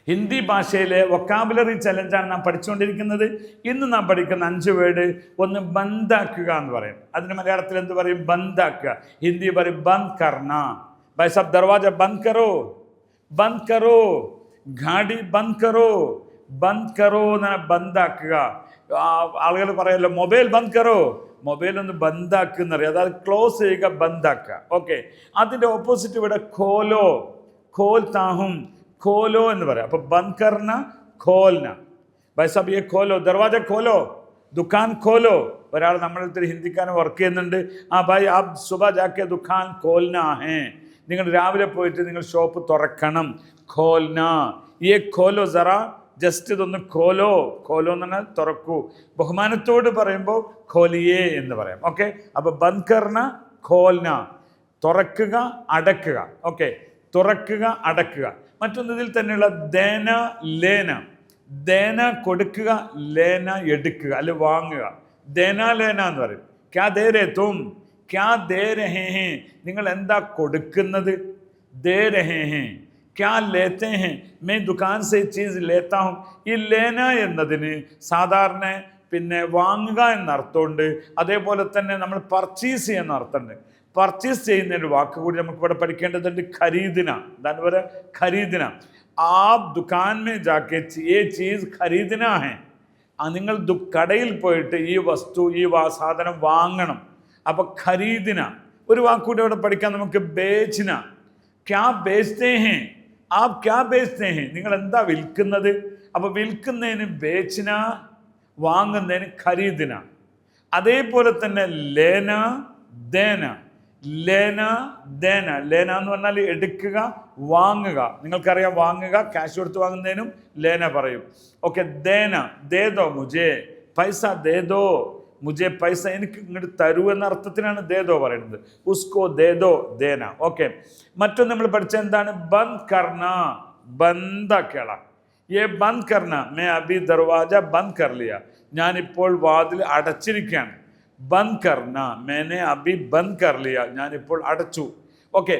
ഹിന്ദി ഭാഷയിലെ വൊക്കാബുലറി ചലഞ്ചാണ് നാം പഠിച്ചുകൊണ്ടിരിക്കുന്നത്. ഇന്ന് നാം പഠിക്കുന്ന 5 വേർഡ്. ഒന്ന് ബന്ധാക്കുക എന്ന് പറയും. അതിന് മലയാളത്തിൽ എന്ത് പറയും? ബന്ധാക്കുക. ഹിന്ദി പറയും ബന്ദ് കർണ. ഭായ് സാബ് ദർവാജ ബന്ദ് കറോ, ബന്ദ് കറോ, ഗാഡി ബന്ദ് കറോ. ബന്ദ് കറോ എന്നാണ് ബന്ധാക്കുക. ആളുകൾ പറയല്ലോ മൊബൈൽ ബന്ദ് കറോ, മൊബൈൽ ഒന്ന് ബന്ധാക്കുക അറിയാം. അതായത് ക്ലോസ് ചെയ്യുക, ബന്ധാക്കുക. ഓക്കെ, അതിൻ്റെ ഓപ്പോസിറ്റ് ഇവിടെ ഖോലോ, ഖോൽ താഹും, ഖോലോ എന്ന് പറയാം. അപ്പോൾ ബന്ദ് കർണ, ഖോൽന. ഭായ് സാബ് യേ ഖോലോ, ദർവാജ ഖോലോ, ദുക്കാൻ ഖോലോ. ഒരാൾ നമ്മളിൽ ഹിന്ദിക്കാരൻ വർക്ക് ചെയ്യുന്നുണ്ട്. ആ ഭായ് ആപ് സുബഹ ജാക്കെ ദുക്കാൻ ഖോൽന ഹേ, നിങ്ങൾ രാവിലെ പോയിട്ട് നിങ്ങൾ ഷോപ്പ് തുറക്കണം. ഖോൽന, യേ ഖോലോ സറാ, ജസ്റ്റ് ഇതൊന്ന് ഖോലോ. ഖോലോ എന്ന് പറഞ്ഞാൽ തുറക്കൂ. ബഹുമാനത്തോട് പറയുമ്പോൾ ഖോലിയേ എന്ന് പറയാം. ഓക്കെ, അപ്പോൾ ബന്ദ് കർണ, ഖോൽന, തുറക്കുക, അടക്കുക. ഓക്കെ, തുറക്കുക, അടക്കുക. മറ്റൊന്ന് ഇതിൽ തന്നെയുള്ള ദേന, ലേന. ദേന കൊടുക്കുക, ലേന എടുക്കുക, അല്ലെ വാങ്ങുക. ദേന ലേന എന്ന് പറയും. ക്യാ ദേ രേ തും, ക്യാ ദേ രഹേ ഹേ, നിങ്ങൾ എന്താ കൊടുക്കുന്നത്? ദേ രഹേ ഹേ, ക്യാ ലേത്തെ ഹേ, മേ ദുകാൻ സേ ചീസ് ലേത്താ ഹും. ഈ ലേന എന്നതിന് സാധാരണ പിന്നെ വാങ്ങുക എന്നർത്ഥമുണ്ട്. അതേപോലെ തന്നെ നമ്മൾ പർച്ചേസ് ചെയ്യുന്ന അർത്ഥമുണ്ട്. പർച്ചേസ് ചെയ്യുന്നതിൻ്റെ വാക്ക് കൂടി നമുക്ക് ഇവിടെ പഠിക്കേണ്ടതുണ്ട്. ഖരീദിന. എന്താണ് പറയുക? ഖരീദിന. ആപ് ദുകാൻ മേ ജാക്കെ യേ ചീസ് ഖരീദിന ഹേ, നിങ്ങൾ കടയിൽ പോയിട്ട് ഈ വസ്തു, ഈ സാധനം വാങ്ങണം. അപ്പോൾ ഖരീദിന. ഒരു വാക്കുകൂടി ഇവിടെ പഠിക്കാൻ നമുക്ക്. ബേച്ന. ക്യാ ബേച്തേ ഹേ, ആപ് ക്യാ ബേച്തേ ഹേ, നിങ്ങൾ എന്താ വിൽക്കുന്നത്? അപ്പോൾ വിൽക്കുന്നതിന് ബേച്ന, വാങ്ങുന്നതിന് ഖരീദിന. അതേപോലെ തന്നെ ലേന, ദേന. ലേന, ദേന. ലേന എന്ന് പറഞ്ഞാൽ എടുക്കുക, വാങ്ങുക. നിങ്ങൾക്കറിയാം, വാങ്ങുക ക്യാഷ് കൊടുത്ത് വാങ്ങുന്നതിനും ലേന പറയും. ഓക്കെ, ദേന, ദേദോ മുജേ, പൈസ ദേദോ, മുജേ പൈസ, എനിക്ക് ഇങ്ങോട്ട് തരൂ എന്ന അർത്ഥത്തിനാണ് ദേദോ പറയുന്നത്. ഉസ്കോ ദേദോ, ദേന. ഓക്കെ, മറ്റൊന്ന് നമ്മൾ പഠിച്ച എന്താണ്? ബന്ദ് കർണ, ബന്ധാക്കേള. യേ ബന്ദ് കർണ, മേ അഭി ദർവാജ ബന്ദ് കർ ലിയ, ഞാനിപ്പോൾ വാതിൽ അടച്ചിരിക്കുകയാണ്. ബന്ദ് കർണ, മേനെ അഭി ബന്ദ് കർ ലിയ, ഞാനിപ്പോൾ അടച്ചു. ഓക്കെ,